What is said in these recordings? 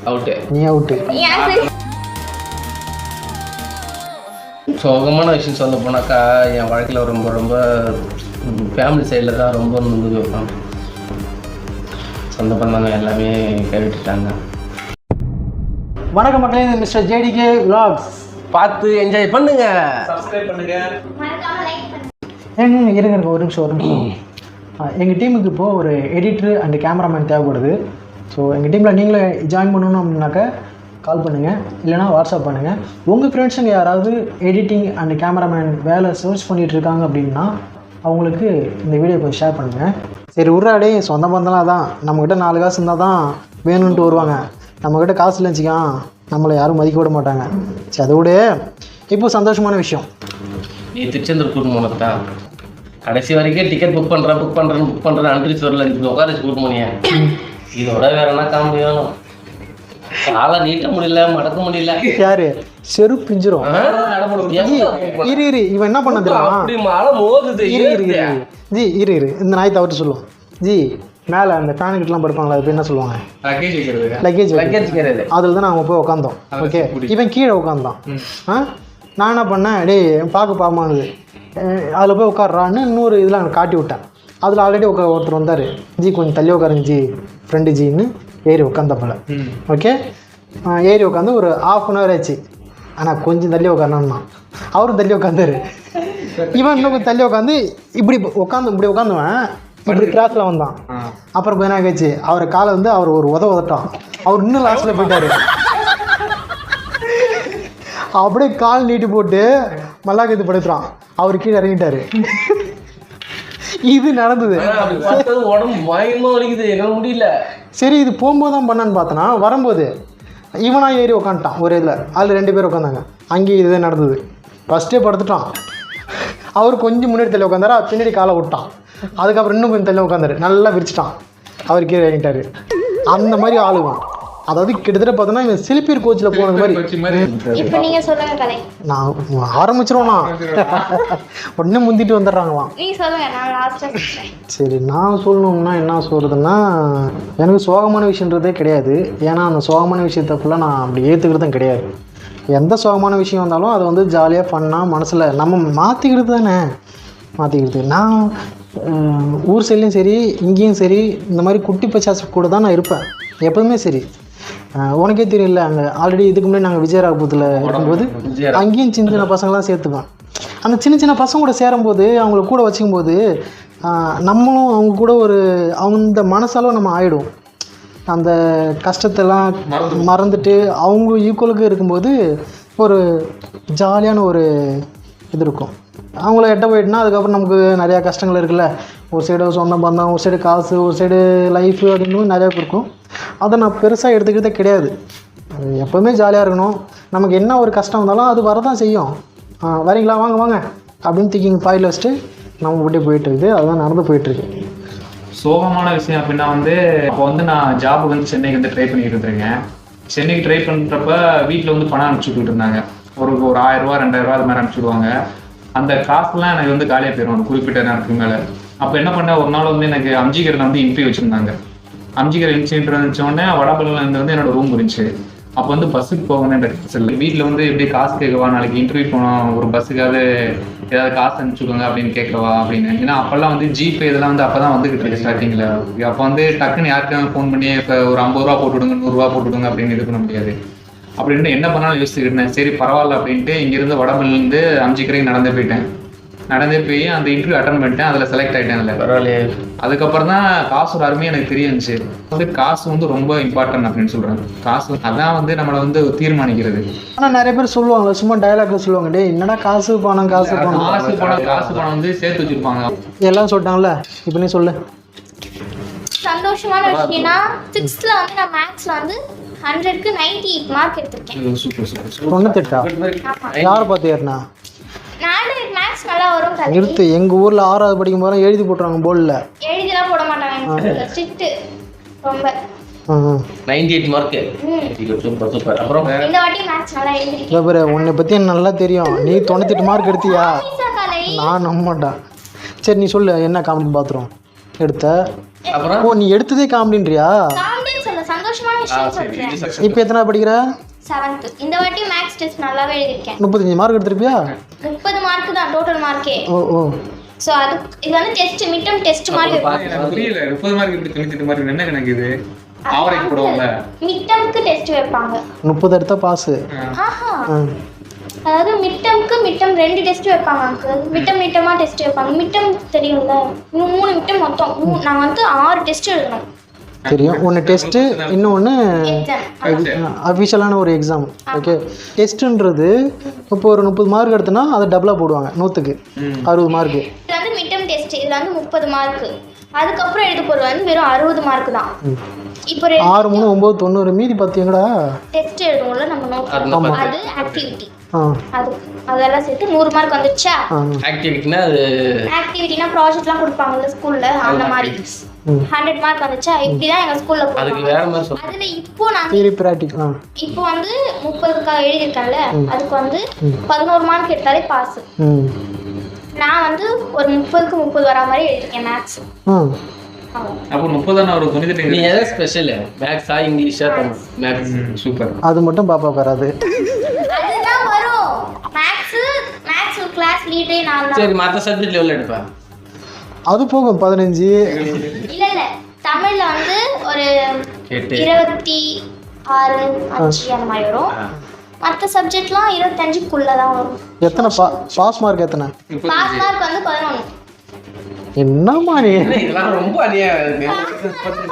Out. நீ out. சோகமான விஷயம் சொல்ல போனாக்கா என் வாழ்க்கையில் ரொம்ப ரொம்ப ஃபேமிலி சைடில் தான் ரொம்ப நொந்து வைப்பாங்க. சொந்த பந்தங்க எல்லாமே கைவிட்டுட்டாங்க. வணக்கம் மக்களே, இது மிஸ்டர் ஜேடிகே விலாக்ஸ். பார்த்து என்ஜாய் பண்ணுங்க, சப்ஸ்கிரைப் பண்ணுங்க. இருங்க ஒரு நிமிஷம். எங்கள் டீமுக்கு இப்போது ஒரு எடிட்ரு அண்ட் கேமராமேன் தேவைப்படுது. ஸோ எங்கள் டீமில் நீங்களே ஜாயின் பண்ணணும் அப்படின்னாக்கா கால் பண்ணுங்கள், இல்லைனா வாட்ஸ்அப் பண்ணுங்கள். உங்கள் ஃப்ரெண்ட்ஸுங்க யாராவது எடிட்டிங் அண்ட் கேமராமேன் வேலை சர்ச் பண்ணிகிட்ருக்காங்க அப்படின்னா அவங்களுக்கு இந்த வீடியோ கொஞ்சம் ஷேர் பண்ணுங்கள். சரி உர்றாடே, சொந்த பந்தம்லாம் தான் நம்மக்கிட்ட 4 காசு இருந்தால் தான் வேணும்ன்ட்டு வருவாங்க. நம்மக்கிட்ட காசு இல்லைச்சிக்கா நம்மளை யாரும் மதிக்க விட மாட்டாங்க. சரி அதோட இப்போ சந்தோஷமான விஷயம், நீ திருச்செந்தூர் கூட்டு போனதா கடைசி வரைக்கும் டிக்கெட் புக் பண்ணுறேன் அன்ட்ரிஸ் வரல. இப்படி உட்கார வச்சு கூட்டு போனியா? இதோட வேற என்ன காமெடி வேணும்? காலை நீட்ட முடியல, மடக்க முடியல. யாரு செருப்பு பிஞ்சிரும். இரு இவன் என்ன பண்ண தெரியுமா? ஜி இரு இந்த நாய் தவிர்த்து சொல்லுவோம். ஜி மேலே அந்த ஃபேனுக்கிட்டலாம் படுப்பாங்களா, அது என்ன சொல்லுவாங்க? லக்கேஜ். அதில் தான் நாங்கள் போய் உட்காந்தோம். ஓகே, இவன் கீழே உட்காந்தான். நான் என்ன பண்ணேன், டே பார்க்க பாமானது அதில் போய் உட்காடுறான்னு இன்னொரு இதில் அங்கே காட்டி விட்டேன். அதில் ஆல்ரெடி ஒருத்தர் வந்தார். ஜி கொஞ்சம் தள்ளி உட்காருங்க ஜி, ஃப்ரெண்டு ஜின்னு ஏறி உட்காந்தப்பல. ஓகே, ஏறி உட்காந்து ஒரு ½ hour ஆச்சு. ஆனால் கொஞ்சம் தள்ளி உட்காரணும்னா அவரும் தள்ளி உட்காந்தாரு. இவன் இன்னும் கொஞ்சம் தள்ளி உட்காந்து இப்படி உட்காந்துவேன். இப்படி கிராஸில் வந்தான். அப்புறம் என்ன ஆச்சு, அவரை காலை வந்து அவர் ஒரு உதட்டான். அவர் இன்னும் லாஸ்ட்டில் போயிட்டார். அப்படியே கால் நீட்டி போட்டு மல்லாக்கத்து படுத்துறான். அவர் கீழே இறங்கிட்டாரு. இது நடந்தது. உடம்பு பயமா வலிக்குது, என்னால் முடியல. சரி இது போகும்போது தான் பண்ணான்னு பார்த்தனா, வரும்போது இவனா ஏறி உட்காந்துட்டான் ஒரு இதில். அதில் 2 பேர் உட்காந்தாங்க. அங்கேயும் இதுதான் நடந்தது. ஃபஸ்ட்டே படுத்துட்டான். அவர் கொஞ்சம் முன்னாடி தள்ளி உட்காந்தாரா, பின்னாடி காலை விட்டான். அதுக்கப்புறம் இன்னும் கொஞ்சம் தள்ளி உட்காந்தாரு, நல்லா விரிச்சிட்டான். அவர் கீழே இறங்கிட்டாரு. அந்த மாதிரி ஆளுவான். அதாவது கிட்டத்தட்ட பார்த்தோன்னா இவன் சிலிப்பியர் கோச்சில் போனது மாதிரி. நான் ஆரம்பிச்சிருவோண்ணா, உடனே முந்திட்டு வந்துடுறாங்களாம். சரி நான் சொல்லணும்னா என்ன சொல்கிறதுன்னா, எனக்கு சோகமான விஷயன்றதே கிடையாது. ஏன்னா அந்த சோகமான விஷயத்தப்பெல்லாம் நான் அப்படி ஏற்றுக்கிறதும் கிடையாது. எந்த சோகமான விஷயம் வந்தாலும் அதை வந்து ஜாலியாக ஃபன்னாக மனசில் நம்ம மாற்றிக்கிறது தானே. நான் ஊர் சைட்லேயும் சரி இங்கேயும் சரி இந்த மாதிரி குட்டி பச்சாசு கூட தான் நான் இருப்பேன் எப்போதுமே. சரி உனக்கே தெரியல, அங்கே ஆல்ரெடி இதுக்கு முன்னாடி நாங்கள் விஜயராகபுரத்தில் இருக்கும்போது அங்கேயும் சின்ன பசங்களாம் சேர்த்துப்பேன். அந்த சின்ன பசங்க கூட சேரும்போது அவங்கள கூட வச்சுக்கும்போது நம்மளும் அவங்க கூட அவங்க மனசளவு நம்ம ஆகிடும். அந்த கஷ்டத்தெல்லாம் மறந்துட்டு அவங்க ஈக்குவலுக்கு இருக்கும்போது ஒரு ஜாலியான ஒரு இது இருக்கும். அவங்கள எட்ட போயிட்டுனா அதுக்கப்புறம் நமக்கு நிறையா கஷ்டங்கள் இருக்குல்ல. ஒரு சைடு சொந்த பந்தம், ஒரு சைடு காசு, ஒரு சைடு லைஃபு அப்படின்னு நிறையா இருக்கும். அதை நான் பெருசாக எடுத்துக்கிட்டே கிடையாது. எப்போவுமே ஜாலியாக இருக்கணும். நமக்கு என்ன ஒரு கஷ்டம் வந்தாலும் அது வரதான் செய்யும். வரீங்களா வாங்க அப்படின்னு திக்கிங்க பாயில் வச்சுட்டு நம்ம இப்படி போயிட்டுருக்குது. அதுதான் நடந்து போயிட்டுருக்கு. சோகமான விஷயம் அப்படின்னா வந்து அப்போ வந்து நான் ஜாபுக்கு வந்து சென்னைக்கு வந்து ட்ரை பண்ணிட்டு இருந்திருக்கேன். சென்னைக்கு ட்ரை பண்ணுறப்ப வீட்டில் வந்து பணம் அனுப்பிச்சுட்டு இருந்தாங்க. ஒரு 1000 ரூபா 2000 ரூபா அது மாதிரி அனுப்பிச்சுடுவாங்க. அந்த காசுலாம் எனக்கு வந்து காலியாக போயிடும் குறிப்பிட்ட நேரத்துக்கு மேலே. அப்போ என்ன பண்ணேன், ஒரு நாள் வந்து எனக்கு அம்ஜிகரில் வந்து இன்டர்வியூ வச்சுருந்தாங்க. அம்ஜிகர் இன்டர்வியூ இருந்துச்சோடனே வடபழனிலேருந்து வந்து என்னோட ரூம் இருந்துச்சு. அப்போ வந்து பஸ்ஸுக்கு போகணுன்ற சொல்லி வீட்டில் வந்து எப்படி காசு கேட்கவா, நாளைக்கு இன்டர்வியூ போனோம், ஒரு பஸ்ஸுக்காவது ஏதாவது காசு அனுப்பிச்சுடுங்க அப்படின்னு கேட்கவா அப்படின்னு. ஏன்னா அப்போல்லாம் வந்து ஜிபே இதெல்லாம் வந்து அப்போ தான் வந்துக்கிட்டு இருக்கு ஸ்டார்டிங்கில். அப்போ வந்து டக்குன்னு யாருக்காவது ஃபோன் பண்ணி இப்போ ஒரு 50 ரூபா போட்டுவிடுங்க 100 ரூபா போட்டுவிடுங்க அப்படின்னு இது பண்ண முடியாது. அப்படின்ட்டு என்ன பண்ணாலும் யோசிச்சுக்கிட்டேன். சரி பரவாயில்ல அப்படின்ட்டு இங்கேருந்து வடபழனிலேருந்து அம்ஜிக்கரைக்கு நடந்தே போய் அந்த இன்டர்வியூ அட்டன் பண்ணிட்டேன். அதில் செலக்ட் ஆகிட்டேன். அதில் பரவாயில்லையே. அதுக்கப்புறம் தான் காசோட அருமையாக எனக்கு தெரிஞ்சிச்சு. வந்து காசு வந்து ரொம்ப இம்பார்ட்டன்ட் அப்படின்னு சொல்கிறாங்க. காசு அதான் வந்து நம்மளை வந்து தீர்மானிக்கிறது. ஆனால் நிறைய பேர் சொல்லுவாங்க, சும்மா டயலாக்ல சொல்லுவாங்க, டே என்னடா காசு பணம் வந்து சேர்த்து வச்சுருப்பாங்க. எல்லாம் சொல்லிட்டாங்கல்ல, இப்போ நீ சொல்லு. சந்தோஷமான விஷயம்னா 6th வந்து நான் மேக்ஸ்ல வந்து 100க்கு 98 மார்க் எடுத்திருக்கேன். சூப்பர் 98. யாரை பார்த்து ஏறினா? நான் மேக்ஸ் நல்லா வரும். நிறுத்து. எங்கள் ஊரில் 6வது படிக்கும் போது எழுதி போட்டுருவாங்க போர்டில். எழுதிலாம் போட மாட்டாங்க, ஸ்ட்ரிக்ட் ரொம்ப. 98 மார்க்கு. சூப்பர். அப்புறம் இந்த வாட்டி மேக்ஸ் நல்லா எழுதிருக்கேன். உன்னை பற்றி எனக்கு நல்லா தெரியும். நீ 98 மார்க் எடுத்தியா? நான் நம்ப மாட்டேன். சரி நீ சொல்லு, என்ன காமெடி பாத்ரூம் எடுத்த? அப்புறம் ஓ நீ எடுத்ததே காமெடின்றியா? கொஸ்டின் சொல்றேன். இப்போ எத்தனை படிக்கிற? 7th. இந்த வாட்டி மேக்ஸ் டெஸ்ட் நல்லாவே எழுதிருக்கேன். 35 மார்க் எடுத்திருப்பியா? 30 மார்க் தான் டோட்டல் மார்க்கே. ஓ ஓ. சோ அது இது வந்து டெஸ்ட் மிட்டம் டெஸ்ட் மாதிரி எனக்கு புரியல 30 மார்க் இப்படி 98 மார்க் என்ன கணக்கு இது? ஆவரேஜ் போடுவாங்க. மிட்டம்க்கு டெஸ்ட் வைப்பாங்க. 30 எடுத்தா பாஸ். ஆஹா. அதாவது மிட்டம் 2 டெஸ்ட் வைப்பாங்க அங்கிள். மிட்டமா டெஸ்ட் வைப்பாங்க. மிட்டம் தெரியும்ல? 3 மிட்டம் மொத்தம். நான் வந்து 6 டெஸ்ட் எழுதணும். தெரியும். ஒன்று டெஸ்ட்டு, இன்னொன்று எக்ஸாம். அஃபிஷியலான ஒரு எக்ஸாம். ஓகே. டெஸ்ட்டுன்றது இப்போ ஒரு 30 மார்க் எடுத்தனா அதை டபுளாக போடுவாங்க. 100க்கு 60 மார்க்கு. இது வந்து மிட்டம் டெஸ்ட். இதுல வந்து 30 மார்க். அதுக்கப்புறம் எழுத போறது வந்து வெறும் 60 மார்க் தான். இப்போ 6 3 9 90 மீதி 10 எங்கடா? டெஸ்ட் எழுதுவோம்ல நம்ம நோட். அது ஆக்டிவிட்டி. அது அதெல்லாம் சேர்த்து 100 மார்க் வந்துச்சா? ஆக்டிவிட்டினா அது ஆக்டிவிட்டினா ப்ராஜெக்ட்லாம் கொடுப்பாங்கல்ல ஸ்கூல்ல, அந்த மாதிரி 100 மார்க் வந்துச்சா? இப்படிதான் எங்க ஸ்கூல்ல அதுக்கு வேற மாதிரி சொல்றேன். அதுல இப்போ நான் தியரி பிராக்டிகல். இப்போ வந்து 30க்கு எழுதிருக்கேன்ல, அதுக்கு வந்து 11 மார்க் எடுத்தாலே பாஸ். நான் வந்து ஒரு 30க்கு 30 வரா மாதிரி எழுதிருக்கேன் மேக்ஸ். அப்போ 30 தான ஒரு 98. நீ எதை ஸ்பெஷல்? மேக்ஸா இங்கிலீஷா தமிழ்? மேக்ஸ். சூப்பர். அது மட்டும் பாப்பா வராது. அதுதான் வரும். மேக்ஸ் கிளாஸ் லீடரே நான் தான். சரி, மற்ற சப்ஜெக்ட்ல எவ்வளோ எடுப்பா? அது போகும் 15. இல்ல தமிழ்ல வந்து ஒரு 26 5 அந்த மாதிரி வரும். மற்ற சப்ஜெக்ட்லாம் 25க்குள்ள தான் வரும். எத்தனை பாஸ் மார்க் எத்தனை? பாஸ் மார்க் வந்து 11. என்னம்மா நீ? இதெல்லாம் ரொம்ப அநியாயம் இருக்கு.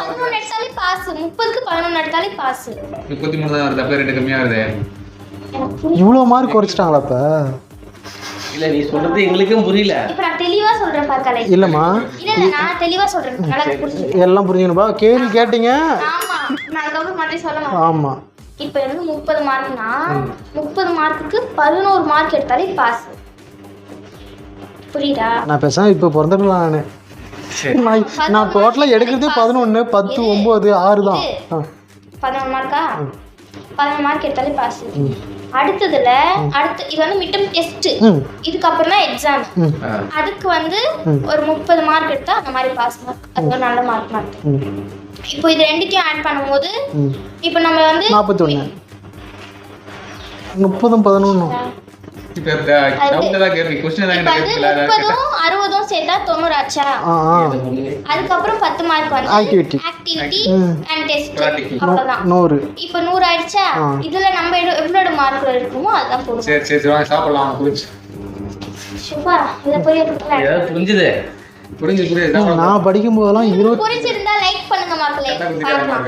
11 எடுத்தாலே பாஸ். 30க்கு 11 எடுத்தாலே பாஸ். 33 தான் வருது. அப்படியே ரேட் கம்மியா வருது. இவ்வளோ மார்க் குறைச்சிட்டாங்களா இப்போ? இல்ல நீ சொல்றது எங்களுக்கும் புரியல. இப்போ நான் தெளிவா சொல்றேன் பாக்கலை. இல்லைம்மா, இல்ல நான் தெளிவா சொல்றேன். நல்லா புரிஞ்சு. எல்லாம் புரிஞ்சுக்கணும்பா. கேள்வி கேட்டீங்க. ஆமா, நான் அதுக்கப்புறம் மாற்றி சொல்ல மாட்டேன். ஆமாம். இப்போ எனக்கு 30 மார்க்னா 30 மார்க்குக்கு 11 மார்க் எடுத்தாலே பாஸ். புரியுதா? நான் பேசாம இப்போ பிறந்துடலாம். நான் டோட்டலாக எடுக்கிறதே 11 10 9 6 தான். 11 மார்க்கா? 11 மார்க் எடுத்தாலே பாஸ். அடுத்து இது வந்து மிட்டம் டெஸ்ட். இதுக்கப்புறம் தான் எக்ஸாம். அதுக்கு வந்து ஒரு 30 மார்க் எடுத்தா அந்த மாதிரி பாஸ் மார்க். அது ஒரு நல்ல மார்க். இப்போ இது ரெண்டுத்தையும் ஆட் பண்ணும்போது இப்போ நம்ம வந்து 41 30 11. இப்போ டவுட் தான் கேக்குறீங்க. क्वेश्चन தான் கேக்குறீங்க. 30ம் 60ம் சேர்த்தா 90 ஆச்சா? அதுக்கப்புறம் 10 மார்க் வந்து ஆக்டிவிட்டி அண்ட் டெஸ்ட். அவ்வளவுதான். 100. இப்போ 100 ஆயிடுச்சா? இதுல நம்ம எவ்வளவு மார்க் இருக்குமோ அதான் போடுவோம். சரி வாங்க சாப்பிடலாம். புரிஞ்சு சுபா இத புரியல. ஏதாவது புரிஞ்சுது? புரிஞ்சு நான் படிக்கும் போதெல்லாம் 20. புரிஞ்சிருந்தா லைக் பண்ணுங்க மக்களே.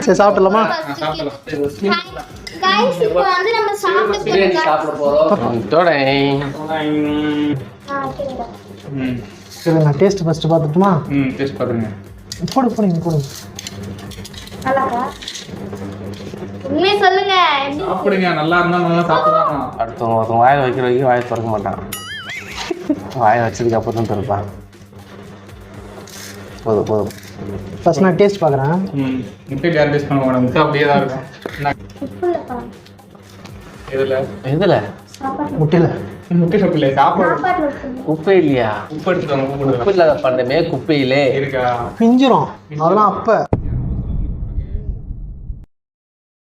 சரி சாப்பிடலாமா? गाइस இப்போ வந்து நம்ம சாப்பிட போறோம். டோடை. சரி நான் டேஸ்ட் ஃபர்ஸ்ட் பார்த்துட்டுமா? டேஸ்ட் பாருங்க. போடுங்க. நல்லாடா. உண்மையை சொல்லுங்க. சாப்பிடுங்க. நல்லா இருந்தா நல்லா சாப்பிடலாம். அடுத்தவங்க வாயை வைக்கிற வரைக்கும் வாயை திறக்க மாட்டான். வாயை வச்சதுக்கு அப்புறம் தான் திறப்பான். போதும். ஃபர்ஸ்ட் நான் டேஸ்ட் பார்க்குறேன். முட்டை யார் டேஸ்ட் பண்ண மாட்டாங்க. முட்டை அப்படியே தான் இருக்கும். எதுல? முட்டையில் முட்டை சாப்பிடல. சாப்பாடு குப்பை இல்லையா? உப்பு எடுத்துக்கோங்க. உப்பு இல்லாத பண்ணமே குப்பையிலே இருக்கா? பிஞ்சிரும். அதெல்லாம் அப்போ